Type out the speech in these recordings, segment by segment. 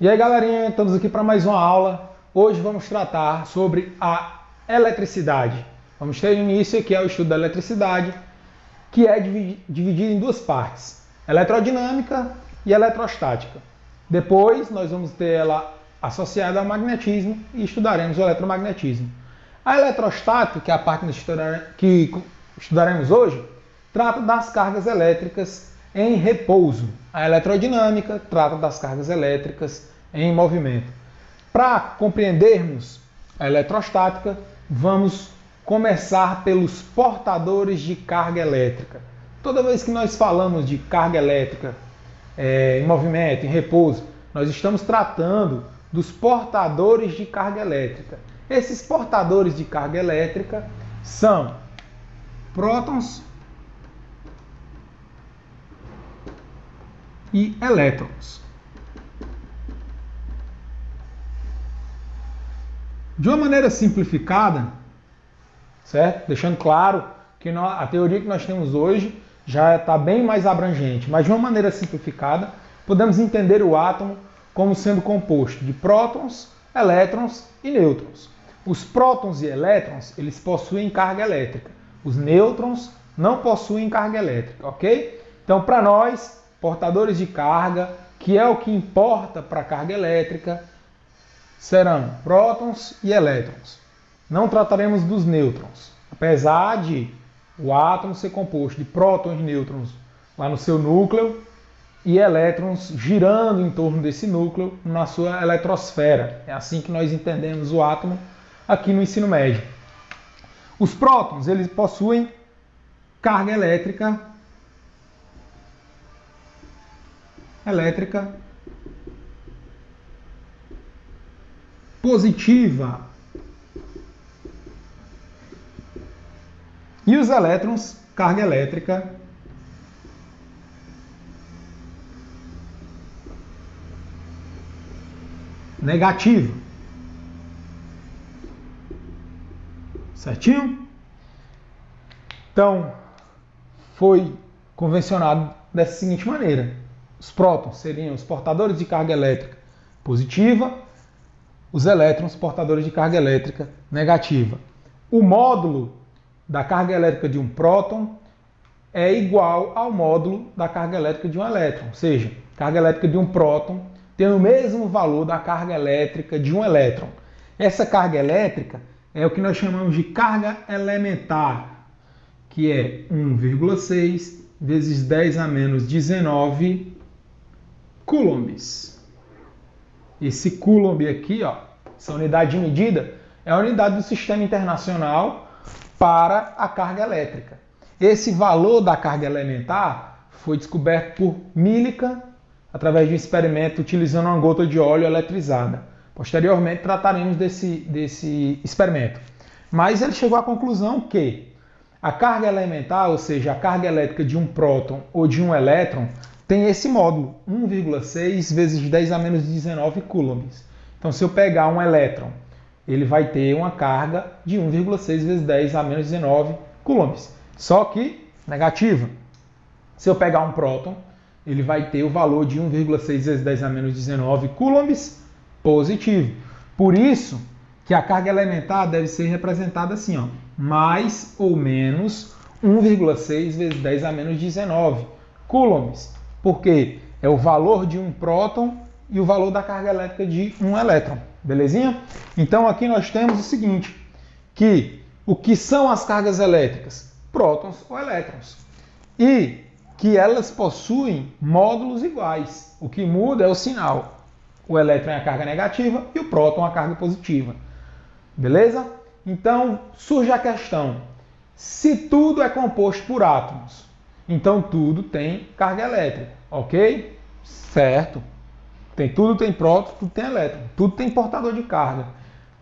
E aí, galerinha, estamos aqui para mais uma aula. Hoje vamos tratar sobre a eletricidade. Vamos ter início aqui ao estudo da eletricidade, que é dividido em duas partes: eletrodinâmica e eletrostática. Depois nós vamos ter ela associada ao magnetismo e estudaremos o eletromagnetismo. A eletrostática, que é a parte que estudaremos hoje, trata das cargas elétricas em repouso. A eletrodinâmica trata das cargas elétricas em movimento. Para compreendermos a eletrostática, vamos começar pelos portadores de carga elétrica. Toda vez que nós falamos de carga elétrica em movimento, em repouso, nós estamos tratando dos portadores de carga elétrica. Esses portadores de carga elétrica são prótons e elétrons. De uma maneira simplificada, certo? Deixando claro que a teoria que nós temos hoje já está bem mais abrangente, mas de uma maneira simplificada, podemos entender o átomo como sendo composto de prótons, elétrons e nêutrons. Os prótons e elétrons, eles possuem carga elétrica. Os nêutrons não possuem carga elétrica, ok? Então, para nós, portadores de carga, que é o que importa para a carga elétrica, serão prótons e elétrons. Não trataremos dos nêutrons, apesar de o átomo ser composto de prótons e nêutrons lá no seu núcleo e elétrons girando em torno desse núcleo na sua eletrosfera. É assim que nós entendemos o átomo aqui no ensino médio. Os prótons, eles possuem carga elétrica positiva. E os elétrons, carga elétrica negativa. Certinho? Então, foi convencionado dessa seguinte maneira: os prótons seriam os portadores de carga elétrica positiva, os elétrons portadores de carga elétrica negativa. O módulo da carga elétrica de um próton é igual ao módulo da carga elétrica de um elétron, ou seja, a carga elétrica de um próton tem o mesmo valor da carga elétrica de um elétron. Essa carga elétrica é o que nós chamamos de carga elementar, que é 1,6 vezes 10 a menos 19 coulombs. Esse coulomb aqui, ó, essa unidade de medida, é a unidade do Sistema Internacional para a carga elétrica. Esse valor da carga elementar foi descoberto por Millikan através de um experimento utilizando uma gota de óleo eletrizada. Posteriormente trataremos desse experimento. Mas ele chegou à conclusão que a carga elementar, ou seja, a carga elétrica de um próton ou de um elétron, tem esse módulo, 1,6 vezes 10 a menos 19 coulombs. Então, se eu pegar um elétron, ele vai ter uma carga de 1,6 vezes 10 a menos 19 coulombs. Só que negativa. Se eu pegar um próton, ele vai ter o valor de 1,6 vezes 10 a menos 19 coulombs positivo. Por isso que a carga elementar deve ser representada assim, ó, mais ou menos 1,6 vezes 10 a menos 19 coulombs. Porque é o valor de um próton e o valor da carga elétrica de um elétron. Belezinha? Então aqui nós temos o seguinte, que o que são as cargas elétricas? Prótons ou elétrons. E que elas possuem módulos iguais. O que muda é o sinal. O elétron é a carga negativa e o próton a carga positiva. Beleza? Então surge a questão: se tudo é composto por átomos, então tudo tem carga elétrica, ok? Certo. Tudo tem próton, tudo tem elétron, tudo tem portador de carga.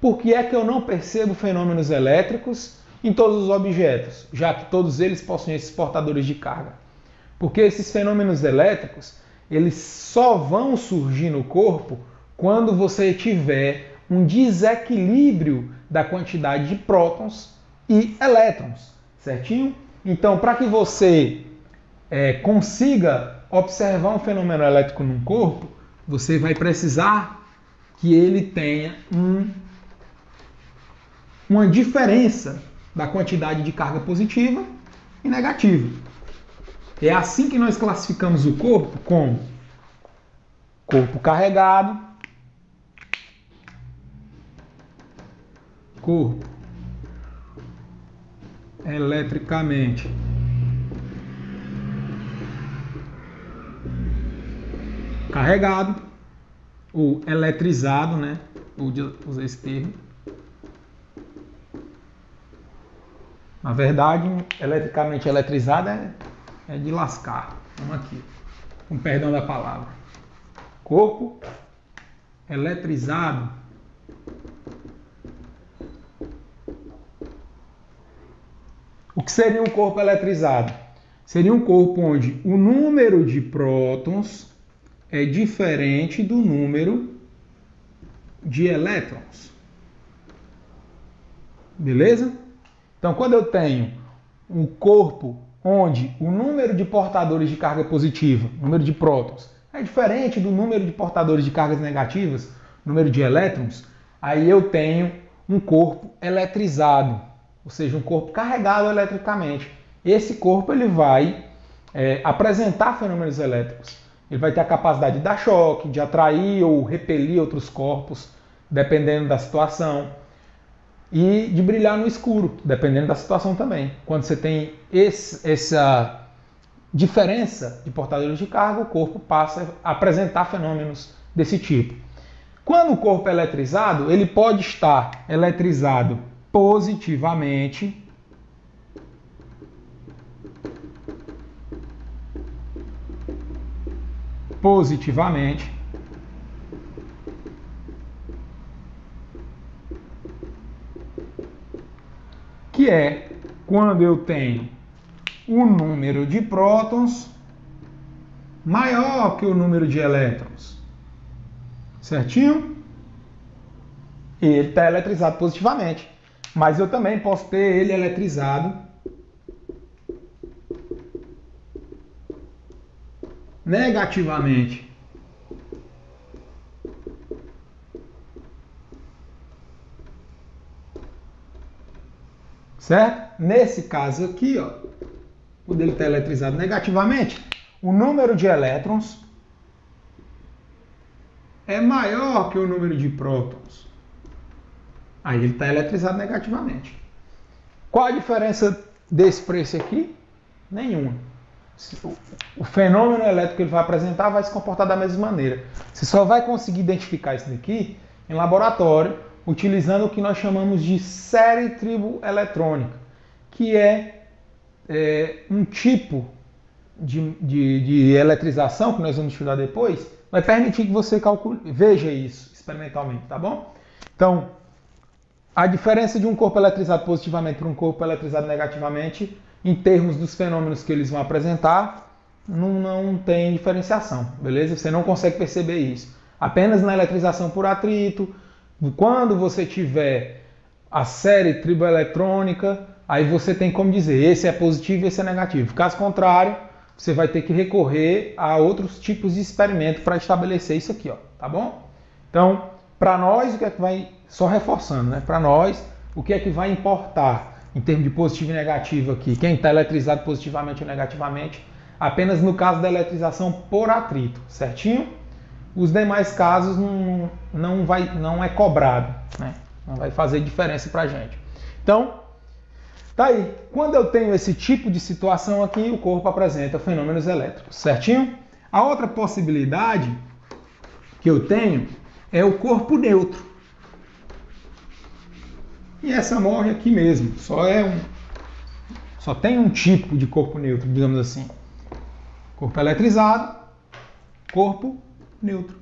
Por que é que eu não percebo fenômenos elétricos em todos os objetos, já que todos eles possuem esses portadores de carga? Porque esses fenômenos elétricos, eles só vão surgir no corpo quando você tiver um desequilíbrio da quantidade de prótons e elétrons, certinho? Então, para que você consiga observar um fenômeno elétrico num corpo, você vai precisar que ele tenha uma diferença da quantidade de carga positiva e negativa. É assim que nós classificamos o corpo como corpo carregado, corpo eletricamente carregado ou eletrizado, né? Vou usar esse termo. Na verdade, eletricamente eletrizado é de lascar. Vamos aqui, com perdão da palavra. Corpo eletrizado O que seria um corpo eletrizado? Seria um corpo onde o número de prótons é diferente do número de elétrons. Beleza? Então, quando eu tenho um corpo onde o número de portadores de carga positiva, número de prótons, é diferente do número de portadores de cargas negativas, número de elétrons, aí eu tenho um corpo eletrizado, ou seja, um corpo carregado eletricamente. Esse corpo ele vai apresentar fenômenos elétricos. Ele vai ter a capacidade de dar choque, de atrair ou repelir outros corpos, dependendo da situação. E de brilhar no escuro, dependendo da situação também. Quando você tem essa diferença de portadores de carga, o corpo passa a apresentar fenômenos desse tipo. Quando o corpo é eletrizado, ele pode estar eletrizado positivamente, que é quando eu tenho o número de prótons maior que o número de elétrons. Certinho? E ele está eletrizado positivamente. Mas eu também posso ter ele eletrizado negativamente. Certo? Nesse caso aqui, ó, quando ele está eletrizado negativamente, o número de elétrons é maior que o número de prótons. Aí ele está eletrizado negativamente. Qual a diferença desse para esse aqui? Nenhuma. O fenômeno elétrico que ele vai apresentar vai se comportar da mesma maneira. Você só vai conseguir identificar isso daqui em laboratório, utilizando o que nós chamamos de série triboeletrônica, que é um tipo de eletrização, que nós vamos estudar depois, vai permitir que você calcule, veja isso experimentalmente, tá bom? Então, a diferença de um corpo eletrizado positivamente para um corpo eletrizado negativamente, em termos dos fenômenos que eles vão apresentar, não tem diferenciação, beleza? Você não consegue perceber isso. Apenas na eletrização por atrito, quando você tiver a série triboeletrônica, aí você tem como dizer, esse é positivo e esse é negativo. Caso contrário, você vai ter que recorrer a outros tipos de experimento para estabelecer isso aqui, ó, tá bom? Então, para nós, o que é que vai, só reforçando, né? Para nós, o que é que vai importar em termos de positivo e negativo aqui? Quem está eletrizado positivamente ou negativamente, apenas no caso da eletrização por atrito, certinho? Os demais casos não é cobrado, né? Não vai fazer diferença para a gente. Então, tá aí. Quando eu tenho esse tipo de situação aqui, o corpo apresenta fenômenos elétricos, certinho? A outra possibilidade que eu tenho é o corpo neutro. E essa morre aqui mesmo. Só tem um tipo de corpo neutro, digamos assim. Corpo eletrizado, corpo neutro.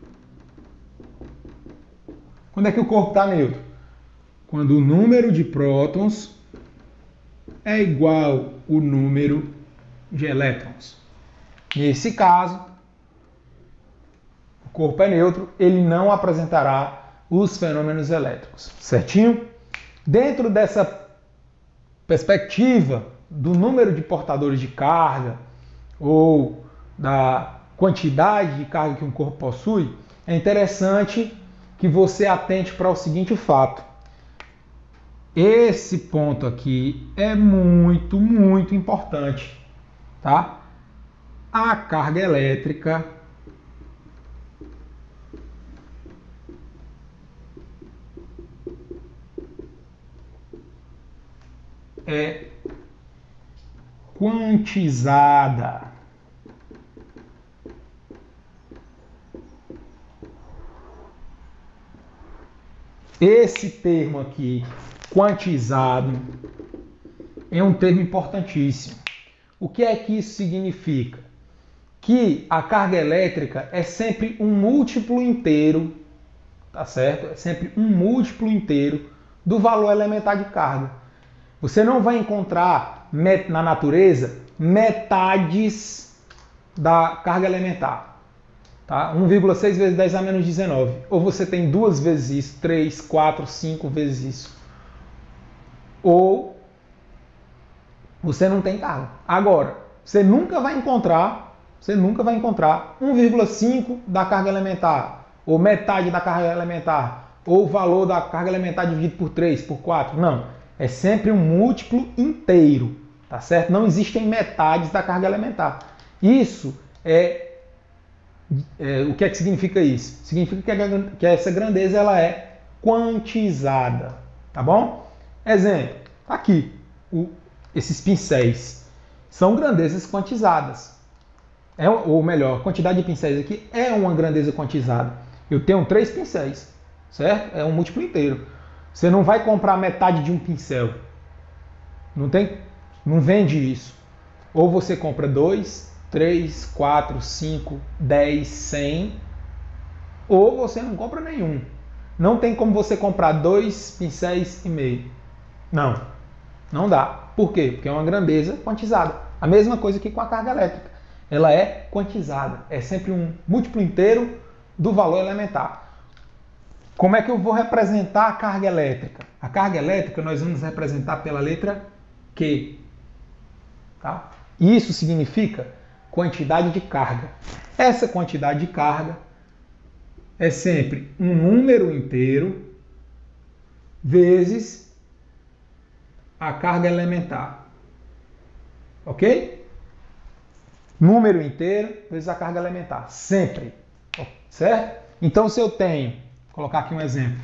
Quando é que o corpo está neutro? Quando o número de prótons é igual ao número de elétrons. Nesse caso, o corpo é neutro, ele não apresentará os fenômenos elétricos. Certinho? Dentro dessa perspectiva do número de portadores de carga ou da quantidade de carga que um corpo possui, é interessante que você atente para o seguinte fato. Esse ponto aqui é muito, muito importante, tá? A carga elétrica é quantizada. Esse termo aqui, quantizado, é um termo importantíssimo. O que é que isso significa? Que a carga elétrica é sempre um múltiplo inteiro, tá certo? É sempre um múltiplo inteiro do valor elementar de carga. Você não vai encontrar na natureza metades da carga elementar. Tá? 1,6 vezes 10 a menos 19. Ou você tem 2 vezes isso, 3, 4, 5 vezes isso. Ou você não tem carga. Agora, você nunca vai encontrar 1,5 da carga elementar, ou metade da carga elementar, ou o valor da carga elementar dividido por 3, por 4. Não. É sempre um múltiplo inteiro. Tá certo? Não existem metades da carga elementar. Isso o que é que significa isso? Significa que essa grandeza ela é quantizada, tá bom? Exemplo, tá aqui, esses pincéis são grandezas quantizadas. Ou melhor, a quantidade de pincéis aqui é uma grandeza quantizada. Eu tenho 3 pincéis, certo? É um múltiplo inteiro. Você não vai comprar metade de um pincel. Não vende isso. Ou você compra 2, 3, 4, 5, 10, 100, ou você não compra nenhum. Não tem como você comprar 2 pincéis e meio. Não dá. Por quê? Porque é uma grandeza quantizada. A mesma coisa que com a carga elétrica. Ela é quantizada. É sempre um múltiplo inteiro do valor elementar. Como é que eu vou representar a carga elétrica? A carga elétrica nós vamos representar pela letra Q. Tá? Isso significa quantidade de carga. Essa quantidade de carga é sempre um número inteiro vezes a carga elementar. Ok? Número inteiro vezes a carga elementar. Sempre. Certo? Então, se eu tenho, vou colocar aqui um exemplo.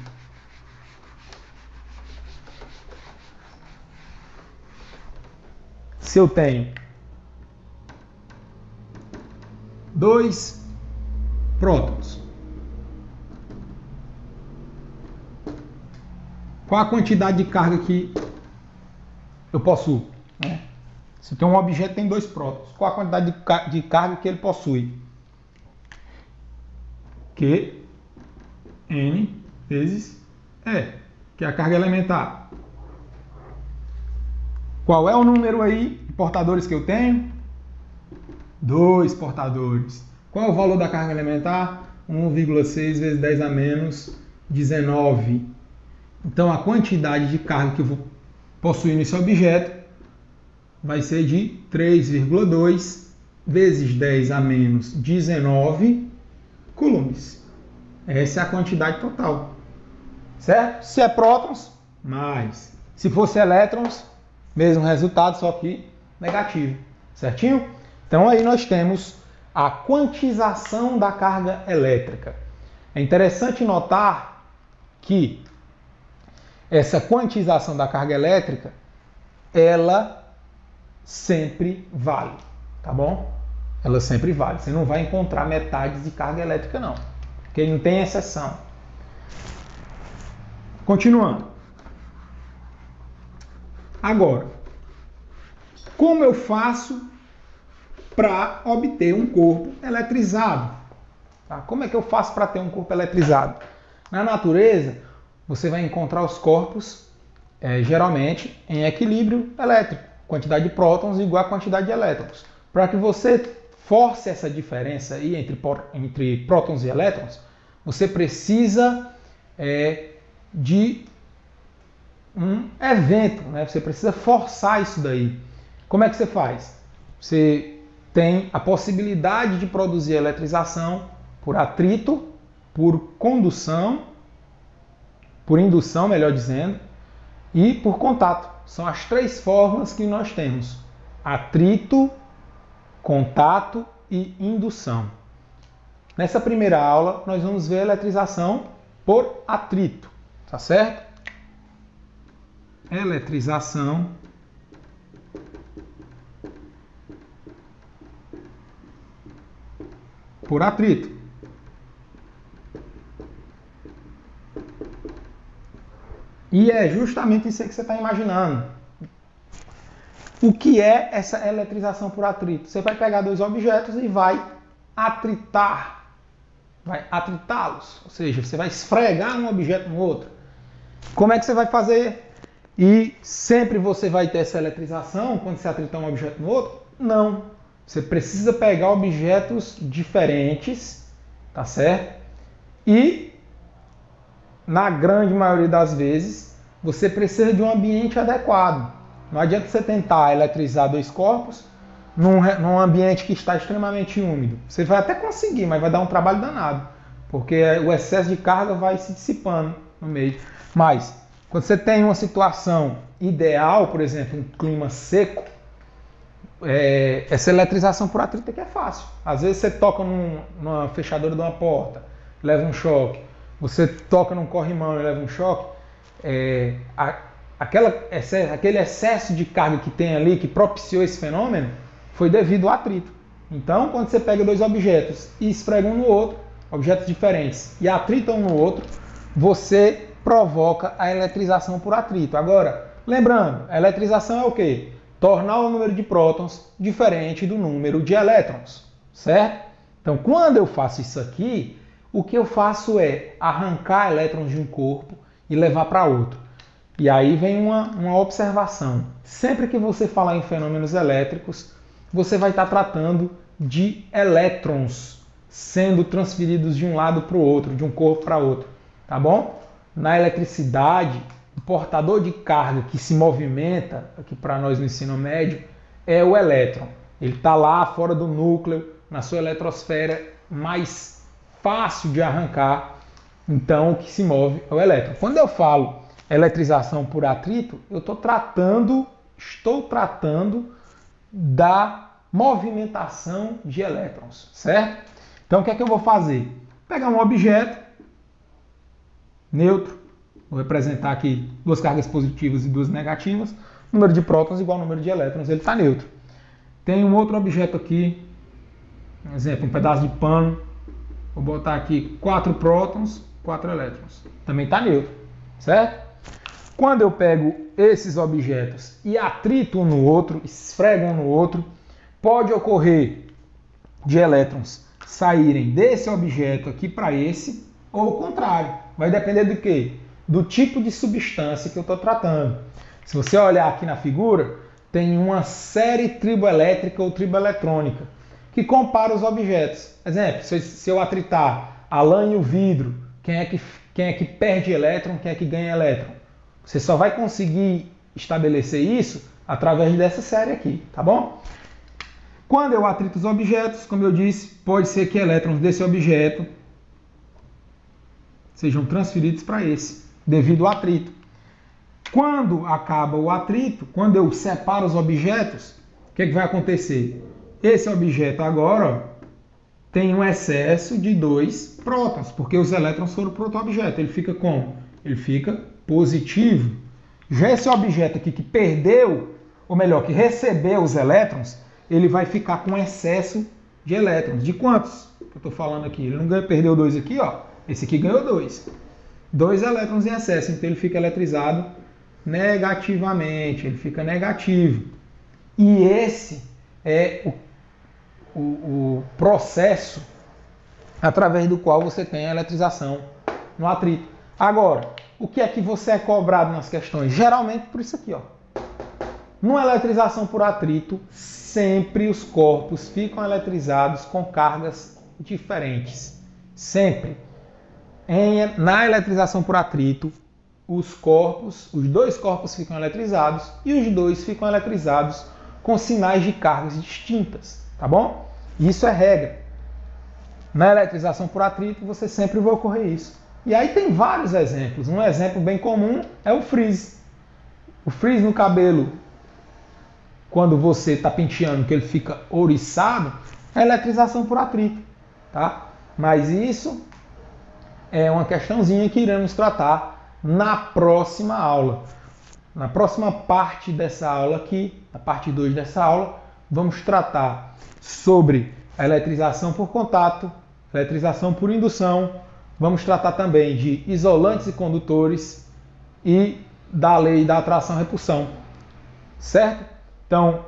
Se eu tenho 2 prótons, qual a quantidade de carga que eu possuo? Se eu tenho um objeto que tem 2 prótons, qual a quantidade de carga que ele possui? Q, N vezes E, que é a carga elementar. Qual é o número aí de portadores que eu tenho? 2 portadores. Qual é o valor da carga elementar? 1,6 vezes 10 a menos 19. Então, a quantidade de carga que eu vou possuir nesse objeto vai ser de 3,2 vezes 10 a menos 19 coulombs. Essa é a quantidade total. Certo? Se é prótons, mais. Se fosse elétrons, mesmo resultado, só que negativo. Certinho? Então aí nós temos a quantização da carga elétrica. É interessante notar que essa quantização da carga elétrica, ela sempre vale, tá bom? Ela sempre vale. Você não vai encontrar metades de carga elétrica, não. Porque não tem exceção. Continuando. Agora, como eu faço para obter um corpo eletrizado? Tá? Como é que eu faço para ter um corpo eletrizado? Na natureza, você vai encontrar os corpos, geralmente, em equilíbrio elétrico. Quantidade de prótons igual a quantidade de elétrons. Para que você force essa diferença aí entre prótons e elétrons, você precisa de um evento, né? Você precisa forçar isso daí. Como é que você faz? Você tem a possibilidade de produzir eletrização por atrito, por condução, por indução, melhor dizendo, e por contato. São as três formas que nós temos: atrito, contato e indução. Nessa primeira aula, nós vamos ver a eletrização por atrito, tá certo? Eletrização por atrito. E é justamente isso aí que você está imaginando. O que é essa eletrização por atrito? Você vai pegar dois objetos e vai atritar, vai atritá-los, ou seja, você vai esfregar um objeto no outro. Como é que você vai fazer? E sempre você vai ter essa eletrização quando você atritar um objeto no outro? Não. Você precisa pegar objetos diferentes, tá certo? E, na grande maioria das vezes, você precisa de um ambiente adequado. Não adianta você tentar eletrizar dois corpos num ambiente que está extremamente úmido. Você vai até conseguir, mas vai dar um trabalho danado, porque o excesso de carga vai se dissipando no meio. Mas, quando você tem uma situação ideal, por exemplo, um clima seco, essa eletrização por atrito aqui é fácil. Às vezes você toca numa fechadura de uma porta, leva um choque. Você toca num corrimão e leva um choque. Aquele excesso de carga que tem ali, que propiciou esse fenômeno, foi devido ao atrito. Então, quando você pega dois objetos e esfrega um no outro, objetos diferentes, e atritam um no outro, você provoca a eletrização por atrito. Agora, lembrando, a eletrização é o quê? Tornar o número de prótons diferente do número de elétrons, certo? Então, quando eu faço isso aqui, o que eu faço é arrancar elétrons de um corpo e levar para outro. E aí vem uma observação. Sempre que você falar em fenômenos elétricos, você vai estar tratando de elétrons sendo transferidos de um lado para o outro, de um corpo para outro, tá bom? Na eletricidade, o portador de carga que se movimenta, aqui para nós no ensino médio, é o elétron. Ele está lá fora do núcleo, na sua eletrosfera, mais fácil de arrancar. Então, o que se move é o elétron. Quando eu falo eletrização por atrito, eu estou tratando da movimentação de elétrons, certo? Então, o que é que eu vou fazer? Pegar um objeto neutro, vou representar aqui duas cargas positivas e duas negativas, número de prótons igual ao número de elétrons, ele está neutro. Tem um outro objeto aqui, por exemplo, um pedaço de pano, vou botar aqui 4 prótons, 4 elétrons, também está neutro, certo? Quando eu pego esses objetos e atrito um no outro, esfrego um no outro, pode ocorrer de elétrons saírem desse objeto aqui para esse, ou o contrário. Vai depender do quê? Do tipo de substância que eu estou tratando. Se você olhar aqui na figura, tem uma série triboelétrica ou triboeletrônica que compara os objetos. Exemplo, se eu atritar a lã e o vidro, quem é que perde elétron, quem é que ganha elétron? Você só vai conseguir estabelecer isso através dessa série aqui, tá bom? Quando eu atrito os objetos, como eu disse, pode ser que elétrons desse objeto sejam transferidos para esse, devido ao atrito. Quando acaba o atrito, quando eu separo os objetos, o que vai acontecer? Esse objeto agora, ó, tem um excesso de 2 prótons, porque os elétrons foram para outro objeto. Ele fica como? Ele fica positivo. Já esse objeto aqui que perdeu, ou melhor, que recebeu os elétrons, ele vai ficar com excesso de elétrons. De quantos que eu estou falando aqui? Ele não perdeu 2 aqui, ó. Esse aqui ganhou 2. 2 elétrons em excesso, então ele fica eletrizado negativamente, ele fica negativo. E esse é o processo através do qual você tem a eletrização no atrito. Agora, o que é que você é cobrado nas questões? Geralmente por isso aqui, ó. Numa eletrização por atrito, sempre os corpos ficam eletrizados com cargas diferentes. Sempre. Na eletrização por atrito, os dois corpos ficam eletrizados e os dois ficam eletrizados com sinais de cargas distintas, tá bom? Isso é regra. Na eletrização por atrito, você sempre vai ocorrer isso. E aí tem vários exemplos. Um exemplo bem comum é o frizz. O frizz no cabelo, quando você está penteando, que ele fica ouriçado, é eletrização por atrito, tá? Mas isso é uma questãozinha que iremos tratar na próxima aula. Na próxima parte dessa aula aqui, na parte 2 dessa aula, vamos tratar sobre a eletrização por contato, eletrização por indução, vamos tratar também de isolantes e condutores e da lei da atração e repulsão, certo? Então,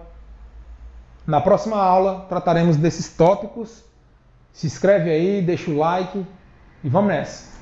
na próxima aula trataremos desses tópicos. Se inscreve aí, deixa o like e vamos nessa!